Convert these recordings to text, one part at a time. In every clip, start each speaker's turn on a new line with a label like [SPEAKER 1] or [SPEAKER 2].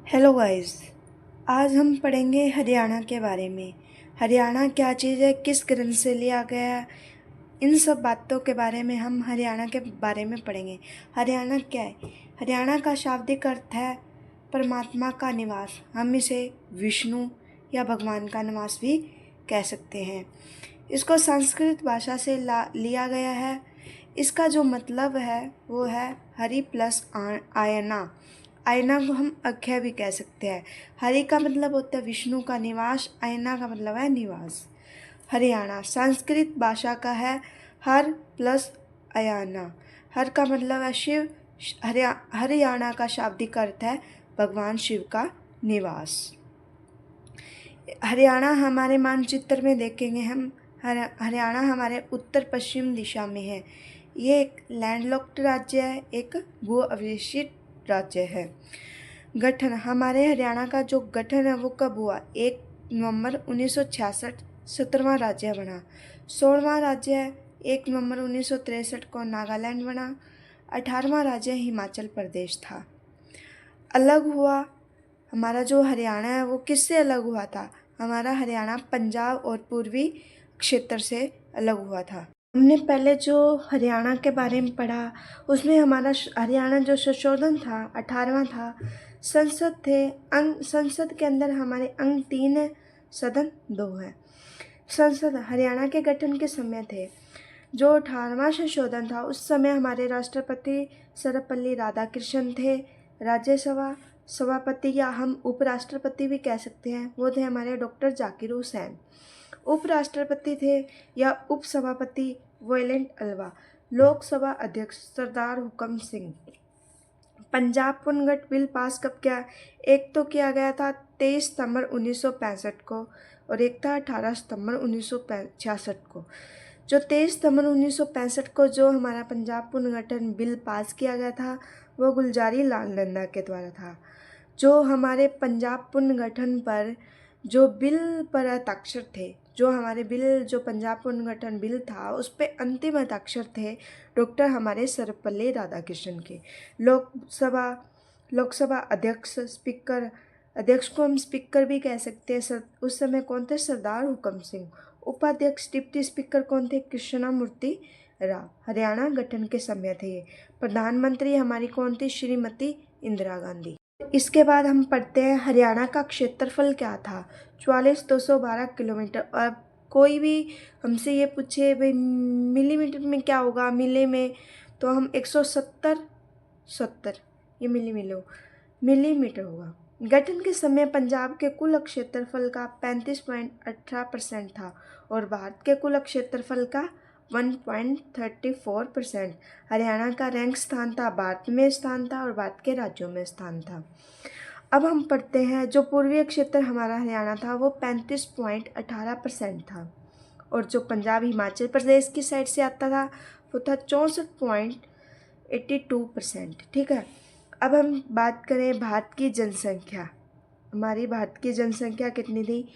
[SPEAKER 1] Hello guys. आज हम पढ़ेंगे हरियाणा के बारे में। हरियाणा क्या चीज़ है, किस ग्रंथ से लिया गया है, इन सब बातों के बारे में हम हरियाणा के बारे में पढ़ेंगे। हरियाणा क्या है? हरियाणा का शाब्दिक अर्थ है परमात्मा का निवास। हम इसे विष्णु या भगवान का निवास भी कह सकते हैं। इसको संस्कृत भाषा से लिया गया है। इसका जो मतलब है वो है हरि प्लस आयना। आयना को हम अख्या भी कह सकते हैं। हरि का मतलब होता है विष्णु का निवास, आयना का मतलब है निवास। हरियाणा संस्कृत भाषा का है हर प्लस अयाना। हर का मतलब है शिव। हरियाणा का शाब्दिक अर्थ है भगवान शिव का निवास। हरियाणा हमारे मानचित्र में देखेंगे हम। हरियाणा हमारे उत्तर पश्चिम दिशा में है। ये एक लैंडलॉक्ड राज्य है, एक भू अवशेषित राज्य है। गठन हमारे हरियाणा का जो गठन है वो कब हुआ? 1 नवंबर 1966 17वां राज्य बना। 16वां राज्य है 1 नवंबर 1963 को नागालैंड बना। 18वां राज्य हिमाचल प्रदेश था। अलग हुआ हमारा जो हरियाणा है वो किससे अलग हुआ था? हमारा हरियाणा पंजाब और पूर्वी क्षेत्र से अलग हुआ था। हमने पहले जो हरियाणा के बारे में पढ़ा उसमें हमारा हरियाणा जो संशोधन था 18वां था। संसद थे संसद के अंदर हमारे अंग 3 है, सदन 2 है। संसद हरियाणा के गठन के समय थे। जो 18वां संशोधन था उस समय हमारे राष्ट्रपति सर्वपल्ली राधाकृष्णन थे। राज्यसभा सभापति या हम उपराष्ट्रपति भी कह सकते हैं, वो थे हमारे डॉक्टर जाकिर हुसैन। उपराष्ट्रपति थे या उपसभापति वोयलेंट अल्वा। लोकसभा अध्यक्ष सरदार हुकम सिंह। पंजाब पुनर्गठन बिल पास कब किया? एक तो किया गया था 23 सितंबर 1965 को और एक था 18 सितंबर 1966 को। जो 23 सितंबर 1965 को जो हमारा पंजाब पुनर्गठन बिल पास किया गया था वो गुलजारी लाल नंदा के द्वारा था। जो हमारे पंजाब पुनर्गठन पर जो बिल पर हस्ताक्षर थे, जो हमारे बिल जो पंजाब पुनर्गठन बिल था उस पर अंतिम हस्ताक्षर थे डॉक्टर हमारे सर्वपल्ली राधाकृष्णन के। लोकसभा अध्यक्ष स्पीकर, अध्यक्ष को हम स्पीकर भी कह सकते हैं। उस समय कौन थे? सरदार हुकम सिंह। उपाध्यक्ष डिप्टी स्पीकर कौन थे? कृष्णमूर्ति राव। हरियाणा गठन के समय थे ये। प्रधानमंत्री हमारी कौन थी? श्रीमती इंदिरा गांधी। इसके बाद हम पढ़ते हैं हरियाणा का क्षेत्रफल क्या था? 44,212 किलोमीटर। और कोई भी हमसे ये पूछे भाई मिलीमीटर में क्या होगा, मिले में, तो हम 170 ये मिलीमीटर होगा। गठन के समय पंजाब के कुल क्षेत्रफल का 35.18% था और भारत के कुल क्षेत्रफल का 1.34%। हरियाणा का रैंक स्थान था, भारत में स्थान था और भारत के राज्यों में स्थान था। अब हम पढ़ते हैं जो पूर्वी क्षेत्र हमारा हरियाणा था वो 35.18% था और जो पंजाब हिमाचल प्रदेश की साइड से आता था वो था 64.82%। ठीक है। अब हम बात करें भारत की जनसंख्या। हमारी भारत की जनसंख्या कितनी थी?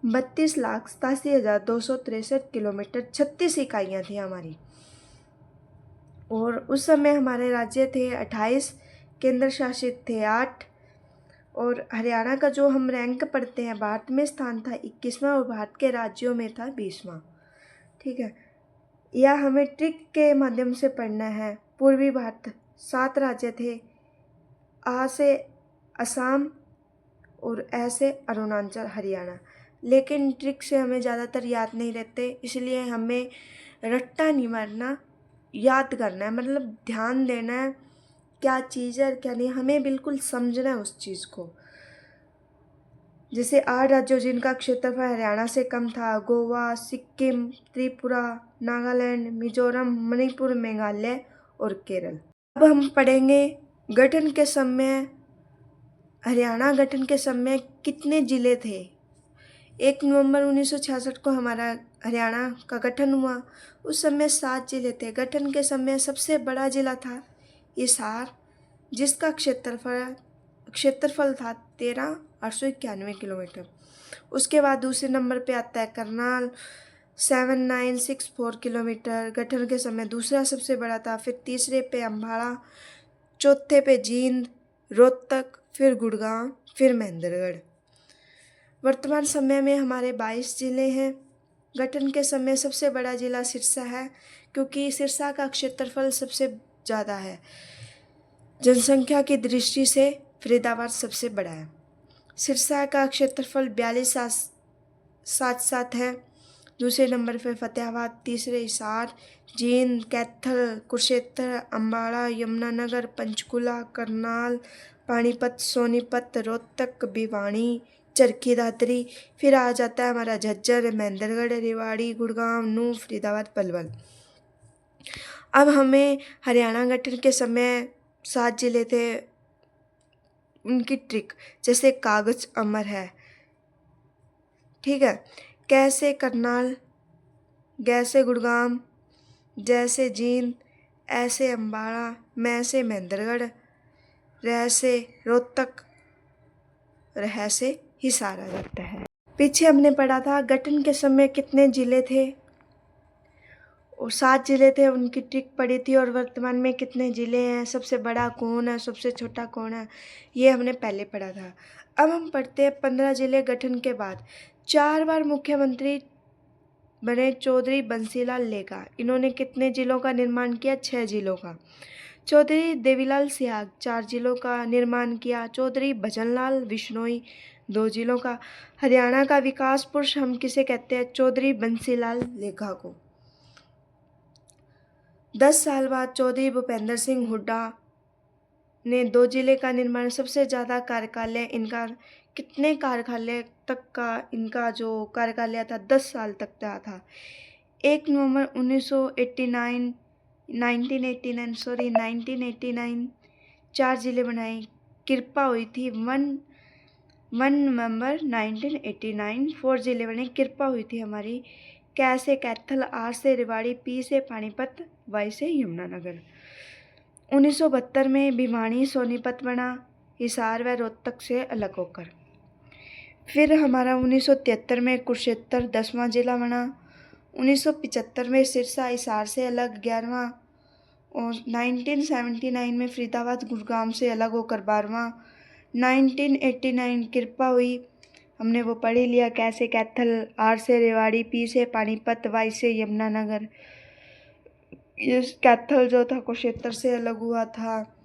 [SPEAKER 1] 32,87,263 किलोमीटर। 36 इकाइयाँ थी हमारी। और उस समय हमारे राज्य थे 28, केंद्र शासित थे 8 और हरियाणा का जो हम रैंक पढ़ते हैं भारत में स्थान था 21वां और भारत के राज्यों में था 20वां। ठीक है। या हमें ट्रिक के माध्यम से पढ़ना है। पूर्वी भारत 7 राज्य थे, आ से असम और ऐसे अरुणाचल हरियाणा। लेकिन ट्रिक से हमें ज़्यादातर याद नहीं रहते, इसलिए हमें रट्टा नहीं मारना, याद करना है, मतलब ध्यान देना है क्या चीज़ है और क्या नहीं, हमें बिल्कुल समझना है उस चीज़ को। जैसे 8 राज्यों जिनका क्षेत्रफल हरियाणा से कम था: गोवा, सिक्किम, त्रिपुरा, नागालैंड, मिजोरम, मणिपुर, मेघालय और केरल। अब हम पढ़ेंगे गठन के समय, हरियाणा गठन के समय कितने ज़िले थे? 1 नवंबर 1966 को हमारा हरियाणा का गठन हुआ। उस समय 7 ज़िले थे। गठन के समय सबसे बड़ा ज़िला था हिसार, जिसका क्षेत्रफल था 13,891 किलोमीटर। उसके बाद दूसरे नंबर पे आता है करनाल, 7,964 किलोमीटर। गठन के समय दूसरा सबसे बड़ा था। फिर तीसरे पे अम्बाड़ा, चौथे पे जींद, रोहतक फिर गुड़गांव, फिर महेंद्रगढ़। वर्तमान समय में हमारे 22 जिले हैं। गठन के समय सबसे बड़ा जिला सिरसा है, क्योंकि सिरसा का क्षेत्रफल सबसे ज़्यादा है। जनसंख्या की दृष्टि से फरीदाबाद सबसे बड़ा है। सिरसा का क्षेत्रफल 42,777 है। दूसरे नंबर पर फतेहाबाद, तीसरे हिसार, जींद, कैथल, कुरुक्षेत्र, अम्बाड़ा, यमुनानगर, पंचकुला, करनाल, पानीपत, सोनीपत, रोहतक, भिवानी, चरखी दादरी। फिर आ जाता है हमारा झज्जर, महेंद्रगढ़, रेवाड़ी, गुड़गांव, नूंह, फरीदाबाद, पलवल। अब हमें हरियाणा गठन के समय 7 जिले थे, उनकी ट्रिक, जैसे कागज अमर है, ठीक है। कैसे करनाल, गैसे गुड़गांव, जैसे जींद, ऐसे अम्बाड़ा, मैसे महेंद्रगढ़, रहसे रोहतक, रहसे हिसार आ जाता है। पीछे हमने पढ़ा था गठन के समय कितने जिले थे, और 7 जिले थे, उनकी ट्रिक पड़ी थी। और वर्तमान में कितने जिले हैं, सबसे बड़ा कौन है, सबसे छोटा कौन है, ये हमने पहले पढ़ा था। अब हम पढ़ते हैं 15 जिले गठन के बाद। 4 बार मुख्यमंत्री बने चौधरी बंसीलाल लेखा। इन्होंने कितने जिलों का निर्माण किया, 6 जिलों का। चौधरी देवीलाल सिहाग 4 जिलों का निर्माण किया। चौधरी भजनलाल बिश्नोई 2 जिलों का। हरियाणा का विकास पुरुष हम किसे कहते हैं, चौधरी बंसीलाल लेखा को। 10 साल बाद चौधरी भूपेंद्र सिंह हुड्डा ने 2 जिले का निर्माण। सबसे ज़्यादा कार्यकाल इनका, कितने कार्यकाल तक का इनका जो कार्यकाल था, 10 साल तक का था। 1 नवंबर 1989 4 जिले बनाए। कृपा हुई थी 1 नवंबर 1989 4 जिले बने। कृपा हुई थी हमारी। कै से कैथल, आर से रेवाड़ी, पी से पानीपत, वाई से यमुनानगर। 1972 में भिवानी सोनीपत बना, हिसार व रोहतक से अलग होकर। फिर हमारा 1973 में कुरुक्षेत्र 10वां जिला बना। 1975 में सिरसा हिसार से अलग 11वां, और 1979 में फरीदाबाद गुड़गांव से अलग होकर 12वां। 1989 कृपा हुई, हमने वो पढ़ ही लिया, कैसे कैथल, आर से रेवाड़ी, पी से पानीपत, वाई से यमुनानगर। ये कैथल जो था कुरुक्षेत्र से अलग हुआ था,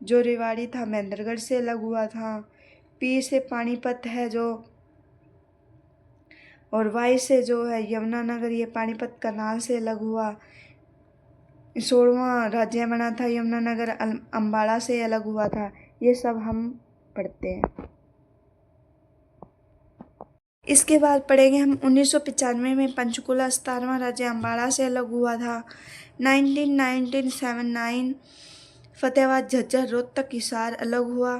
[SPEAKER 1] जो रेवाड़ी था महेंद्रगढ़ से अलग हुआ था, पी से पानीपत है जो, और वाई से जो है यमुनानगर, ये पानीपत करनाल से अलग हुआ। 16वां राज्य बना था यमुनानगर, अम्बाड़ा से अलग हुआ था। ये सब हम पढ़ते हैं। इसके बाद पढ़ेंगे हम 1995 में पंचकुला 17वां राज्य अम्बाड़ा से अलग हुआ था। 1979 फतेहाबाद, झज्जर, रोहतक, हिसार अलग हुआ।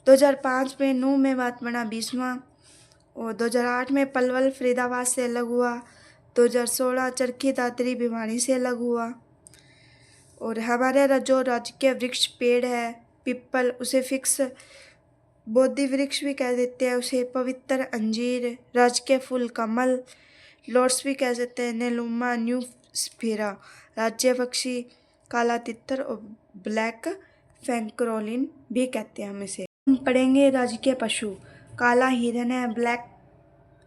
[SPEAKER 1] 2005 में नूंह में बात बना 20वां, और 2008 में पलवल फरीदाबाद से अलग हुआ। 2016 चरखी दादरी भिवानी से अलग हुआ। और हमारे जो राजकीय वृक्ष पेड़ है पिपल, उसे फिक्स बोधि वृक्ष भी कह देते हैं उसे। पवित्र अंजीर, राजकीय फूल कमल, लॉर्ड्स भी कह सकते हैं, नेलुमा, न्यू स्फीरा। राज्य पक्षी काला तितर और ब्लैक फैंक्रोलिन भी कहते हैं हम इसे। हम पढ़ेंगे राजकीय पशु। काला हिरन है,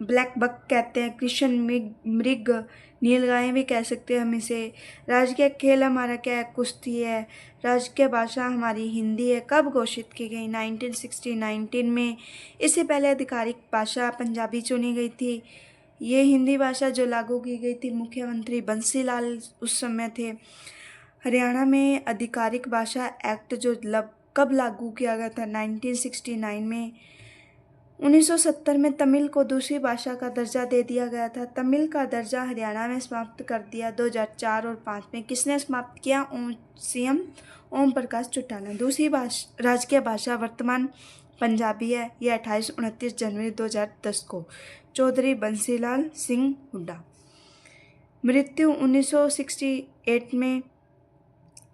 [SPEAKER 1] ब्लैक बक कहते हैं, कृष्ण मृग, नीलगाय भी कह सकते हैं हम इसे। राजकीय खेल हमारा क्या है, कुश्ती है। राजकीय भाषा हमारी हिंदी है। कब घोषित की गई, 1919 में। इससे पहले आधिकारिक भाषा पंजाबी चुनी गई थी। ये हिंदी भाषा जो लागू की गई थी, मुख्यमंत्री बंसीलाल उस समय थे। हरियाणा में आधिकारिक भाषा एक्ट जो कब लागू किया गया था, 1969 में। 1970 में तमिल को दूसरी भाषा का दर्जा दे दिया गया था। तमिल का दर्जा हरियाणा में समाप्त कर दिया 2004 और 2005 में। किसने समाप्त किया, सीएम ओम प्रकाश चौटाला। दूसरी राजकीय भाषा वर्तमान पंजाबी है। यह 28-29 जनवरी 2010 को चौधरी बंसीलाल सिंह हुड्डा। मृत्यु 1968 में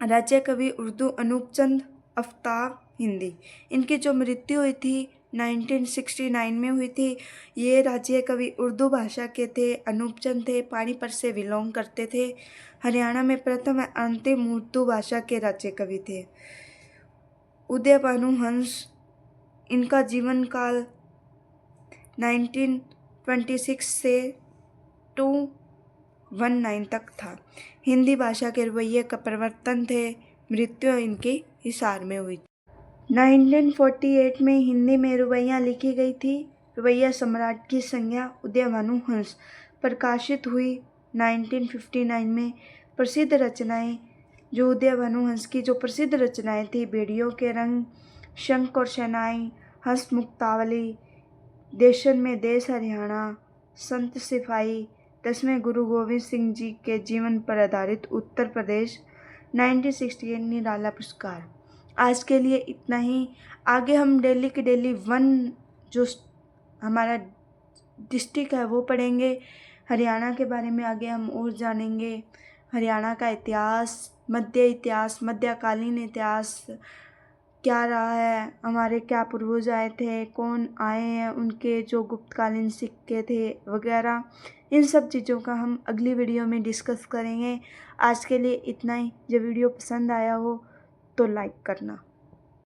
[SPEAKER 1] राज्य कवि उर्दू अनूप चंद आफ्ताब हिंदी। इनकी जो मृत्यु हुई थी 1969 में हुई थी। ये राज्य कवि उर्दू भाषा के थे, अनूप चंद थे, पानीपत से बिलोंग करते थे। हरियाणा में प्रथम अंतिम उर्दू भाषा के राज्य कवि थे। उदय भानु हंस, इनका जीवन काल 1926 से 219 तक था। हिंदी भाषा के रवैये का परिवर्तन थे। मृत्यु इनकी हिसार में हुई। 1948 में हिंदी में रुबाइयाँ लिखी गई थी। रुबाइया सम्राट की संज्ञा उदय भानु हंस प्रकाशित हुई 1959 में। प्रसिद्ध रचनाएं जो उदय भानु हंस की जो प्रसिद्ध रचनाएं थी, बेड़ियों के रंग, शंख और शहनाई, हंस मुक्तावली, देशन में देश हरियाणा, संत सिपाही, 10वें गुरु गोविंद सिंह जी के जीवन पर आधारित उत्तर प्रदेश, 1968 निराला पुरस्कार। आज के लिए इतना ही। आगे हम डेली के डेली 1 जो हमारा डिस्ट्रिक्ट है वो पढ़ेंगे। हरियाणा के बारे में आगे हम और जानेंगे। हरियाणा का इतिहास, मध्यकालीन इतिहास क्या रहा है, हमारे क्या पूर्वज आए थे, कौन आए हैं, उनके जो गुप्तकालीन सिक्के थे वगैरह, इन सब चीज़ों का हम अगली वीडियो में डिस्कस करेंगे। आज के लिए इतना ही। जब वीडियो पसंद आया हो तो लाइक करना।